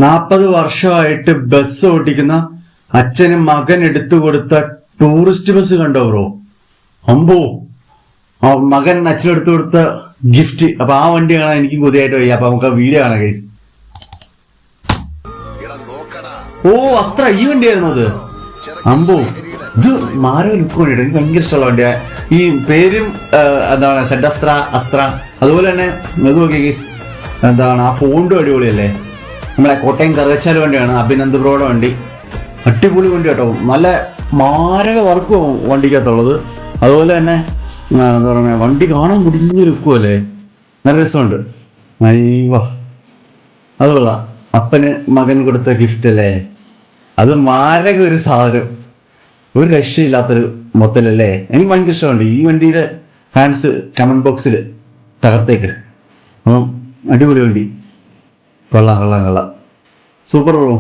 40 വർഷമായിട്ട് ബസ് ഓടിക്കുന്ന അച്ഛന് മകൻ എടുത്തു കൊടുത്ത ടൂറിസ്റ്റ് ബസ് കണ്ടോ ബ്രോ? അമ്പോ, മകൻ അച്ഛനെടുത്തു കൊടുത്ത ഗിഫ്റ്റ്. അപ്പൊ ആ വണ്ടി കാണാൻ എനിക്ക് പുതിയതായിട്ട് വയ്യ. അപ്പൊ നമുക്ക് ആ വീഡിയോ കാണാം ഗൈസ്. ഓ അസ്ത്ര, ഈ വണ്ടിയായിരുന്നു അത്. അമ്പോ, ഇത് മാരക ലുക്ക് വേണ്ടിയിട്ട് എനിക്ക് ഭയങ്കര ഇഷ്ടമുള്ള വണ്ടിയാണ്. ഈ പേരും എന്താണ് സെഡ് അസ്ത്ര. അതുപോലെ തന്നെ ഇത് നോക്കിയ ഗൈസ്, എന്താണ് ആ ഫോണ്ടും അടിപൊളിയല്ലേ. നമ്മളെ കോട്ടയം കറുകച്ചാൽ വണ്ടിയാണ്, അഭിനന്ദ് ബ്രോയുടെ വണ്ടി. അടിപൊളി വണ്ടി കേട്ടോ, നല്ല മാരക വർക്കും വണ്ടിക്കകത്തുള്ളത്. അതുപോലെ തന്നെ എന്താ പറയുക, വണ്ടി കാണാൻ മുടിഞ്ഞ് ലുക്കുമല്ലേ, നല്ല രസമുണ്ട്. അയ്യോ, അത് കൊള്ളാം. അപ്പന് മകൻ കൊടുത്ത ഗിഫ്റ്റ് അല്ലേ, അത് മാരക ഒരു സാധനം, ഒരു രക്ഷയില്ലാത്തൊരു മൊത്തലല്ലേ. എനിക്ക് ഭയങ്കര ഇഷ്ടമുണ്ട് ഈ വണ്ടിയുടെ. ഫാൻസ് കമന്റ് ബോക്സിൽ തകർത്തേക്ക്. അപ്പം അടിപൊളി വണ്ടി, കൊള്ളാം. Super bro.